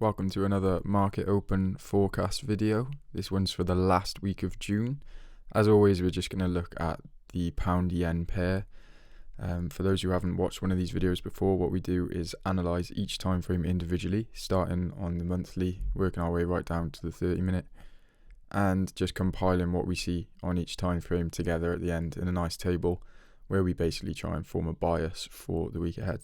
Welcome to another market open forecast video. This one's for the last week of June. As always, we're just going to look at the pound yen pair. For those who haven't watched one of these videos before, what we do is analyze each time frame individually, starting on the monthly, working our way right down to the 30-minute, and just compiling what we see on each time frame together at the end in a nice table where we basically try and form a bias for the week ahead.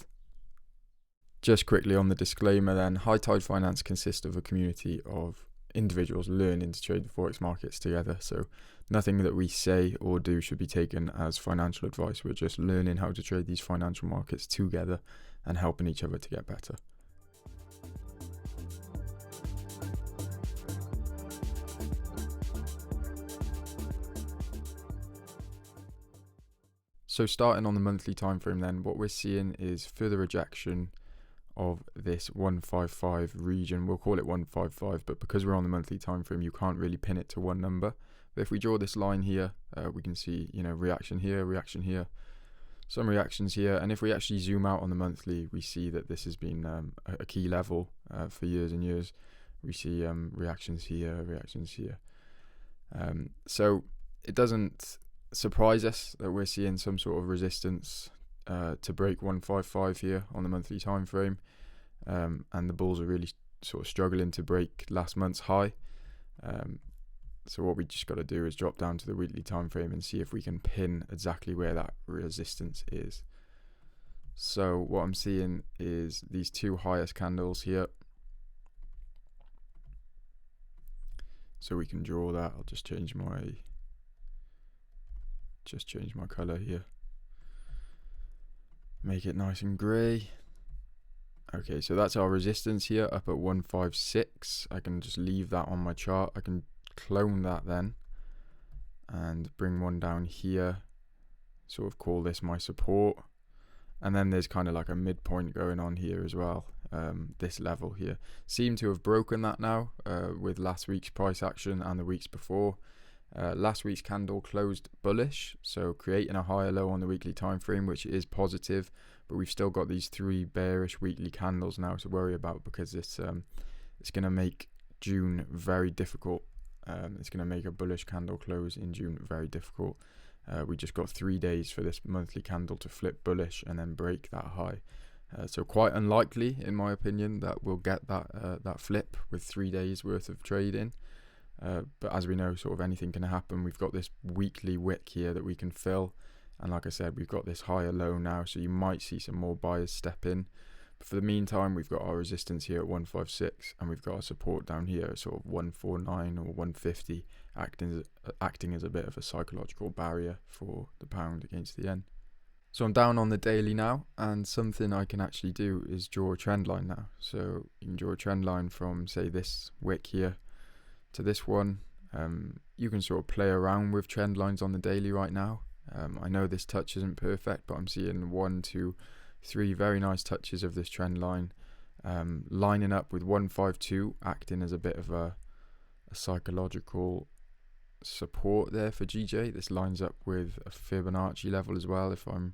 Just quickly on the disclaimer then, High Tide Finance consists of a community of individuals learning to trade the forex markets together, so nothing that we say or do should be taken as financial advice. We're just learning how to trade these financial markets together and helping each other to get better. So starting on the monthly time frame then, what we're seeing is further rejection of this 155 region. We'll call it 155, but because we're on the monthly time frame, you can't really pin it to one number. But if we draw this line here, we can see, reaction here, some reactions here. And if we actually zoom out on the monthly, we see that this has been a key level for years and years. We see reactions here. So it doesn't surprise us that we're seeing some sort of resistance to break 155 here on the monthly time frame, and the bulls are really sort of struggling to break last month's high. So what we just got to do is drop down to the weekly time frame and see if we can pin exactly where that resistance is. So what I'm seeing is these two highest candles here. So we can draw that. I'll just change my color here. Make it nice and grey. Okay, so that's our resistance here up at 156. I can just leave that on my chart. I can clone that then and bring one down here, sort of call this my support. And then there's kind of like a midpoint going on here as well. This level here seem to have broken that now with last week's price action and the weeks before. Last week's candle closed bullish, so creating a higher low on the weekly time frame, which is positive, but we've still got these three bearish weekly candles now to worry about, because it's going to make June very difficult. It's going to make a bullish candle close in June very difficult. We just got 3 days for this monthly candle to flip bullish and then break that high. So quite unlikely, in my opinion, that we'll get that flip with 3 days worth of trading. But as we know, sort of anything can happen. We've got this weekly wick here that we can fill, and like I said, we've got this higher low now, so you might see some more buyers step in. But for the meantime, we've got our resistance here at 156, and we've got our support down here at sort of 149 or 150, acting as a bit of a psychological barrier for the pound against the yen. So I'm down on the daily now, and something I can actually do is draw a trend line now. So you can draw a trend line from, say, this wick here to this one. You can sort of play around with trend lines on the daily right now. I know this touch isn't perfect, but I'm seeing 1, 2, 3 very nice touches of this trend line, lining up with 152, acting as a bit of a psychological support there for GJ. This lines up with a Fibonacci level as well, if I'm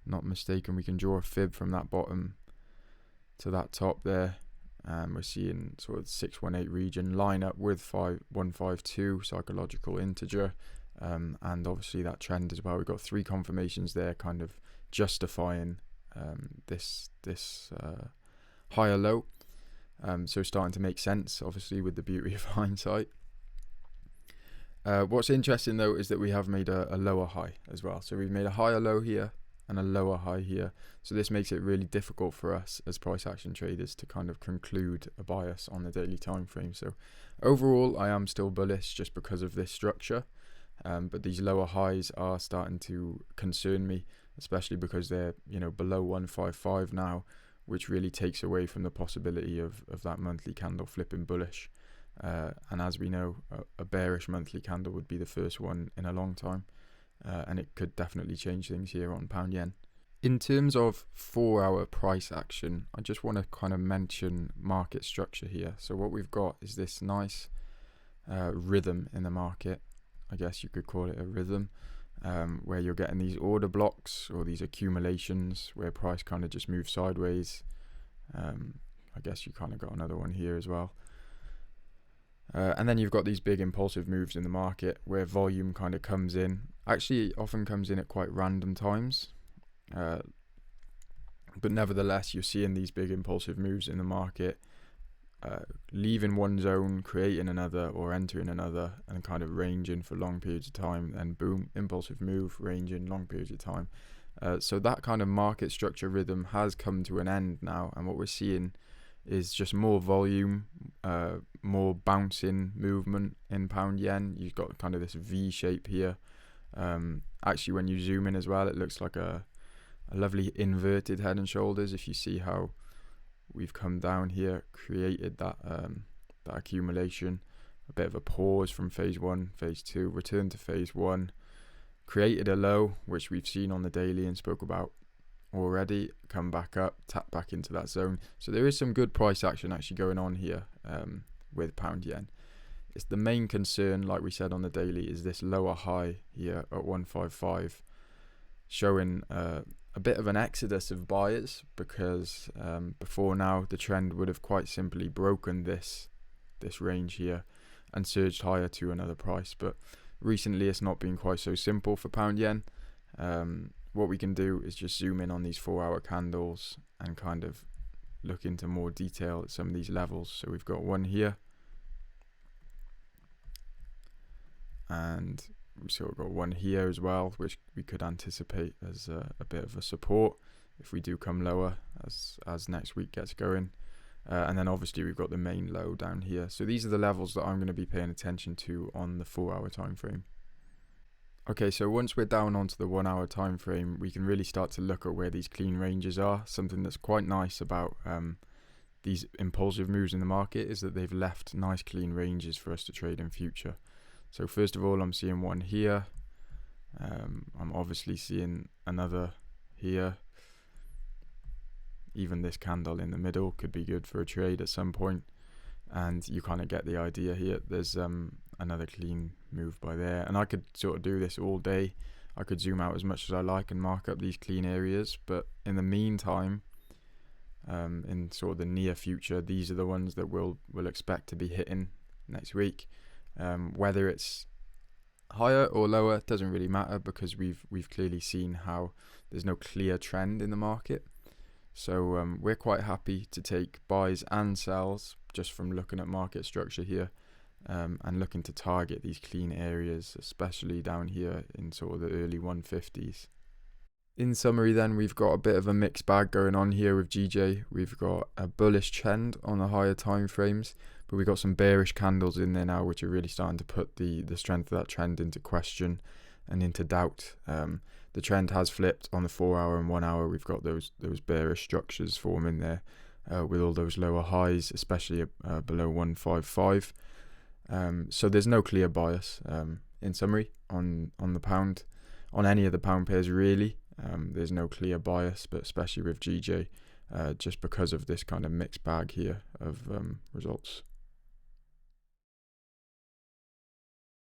not mistaken. We can draw a fib from that bottom to that top there. We're seeing sort of 618 region line up with 152 psychological integer, and obviously that trend as well. We've got 3 confirmations there, kind of justifying this higher low. So starting to make sense, obviously, with the beauty of hindsight. What's interesting though is that we have made a lower high as well. So we've made a higher low here and a lower high here. So this makes it really difficult for us as price action traders to kind of conclude a bias on the daily time frame. So overall, I am still bullish just because of this structure. But these lower highs are starting to concern me, especially because they're below 155 now, which really takes away from the possibility of that monthly candle flipping bullish. And as we know, a bearish monthly candle would be the first one in a long time. And it could definitely change things here on pound yen. In terms of 4-hour price action, I just want to kind of mention market structure here. So what we've got is this nice rhythm in the market. I guess you could call it a rhythm, where you're getting these order blocks or these accumulations where price kind of just moves sideways, I guess you kind of got another one here as well. And then you've got these big impulsive moves in the market where volume kind of comes in. Actually, it often comes in at quite random times. But nevertheless, you're seeing these big impulsive moves in the market, leaving one zone, creating another, or entering another, and kind of ranging for long periods of time. And boom, impulsive move, ranging, long periods of time. So that kind of market structure rhythm has come to an end now, and what we're seeing is just more volume, more bouncing movement in pound yen. You've got kind of this V shape here. Actually, when you zoom in as well, it looks like a lovely inverted head and shoulders. If you see how we've come down here, created that that accumulation, a bit of a pause from phase one, phase two, return to phase one, created a low, which we've seen on the daily and spoke about already, come back up, tap back into that zone. So there is some good price action actually going on here with pound yen. It's the main concern, like we said on the daily, is this lower high here at 155, showing a bit of an exodus of buyers, because before now the trend would have quite simply broken this range here and surged higher to another price. But recently it's not been quite so simple for pound yen. What we can do is just zoom in on these 4-hour candles and kind of look into more detail at some of these levels. So we've got one here, and we've sort of got one here as well, which we could anticipate as a bit of a support if we do come lower as next week gets going. And then obviously we've got the main low down here. So these are the levels that I'm going to be paying attention to on the 4-hour time frame. Okay, so once we're down onto the 1-hour time frame, we can really start to look at where these clean ranges are. Something that's quite nice about these impulsive moves in the market is that they've left nice clean ranges for us to trade in future. So first of all, I'm seeing one here. I'm obviously seeing another here. Even this candle in the middle could be good for a trade at some point. And you kind of get the idea here. There's another clean move by there. And I could sort of do this all day. I could zoom out as much as I like and mark up these clean areas. But in the meantime, in sort of the near future, these are the ones that we'll expect to be hitting next week. Whether it's higher or lower doesn't really matter, because we've clearly seen how there's no clear trend in the market. So we're quite happy to take buys and sells just from looking at market structure here, and looking to target these clean areas, especially down here in sort of the early 150s. In summary then, we've got a bit of a mixed bag going on here with GJ. We've got a bullish trend on the higher time frames, but we've got some bearish candles in there now, which are really starting to put the strength of that trend into question and into doubt. The trend has flipped on the 4-hour and 1-hour. We've got those bearish structures forming there, with all those lower highs, especially below 155. So there's no clear bias, in summary, on the pound, on any of the pound pairs really. There's no clear bias, but especially with GJ, just because of this kind of mixed bag here of results.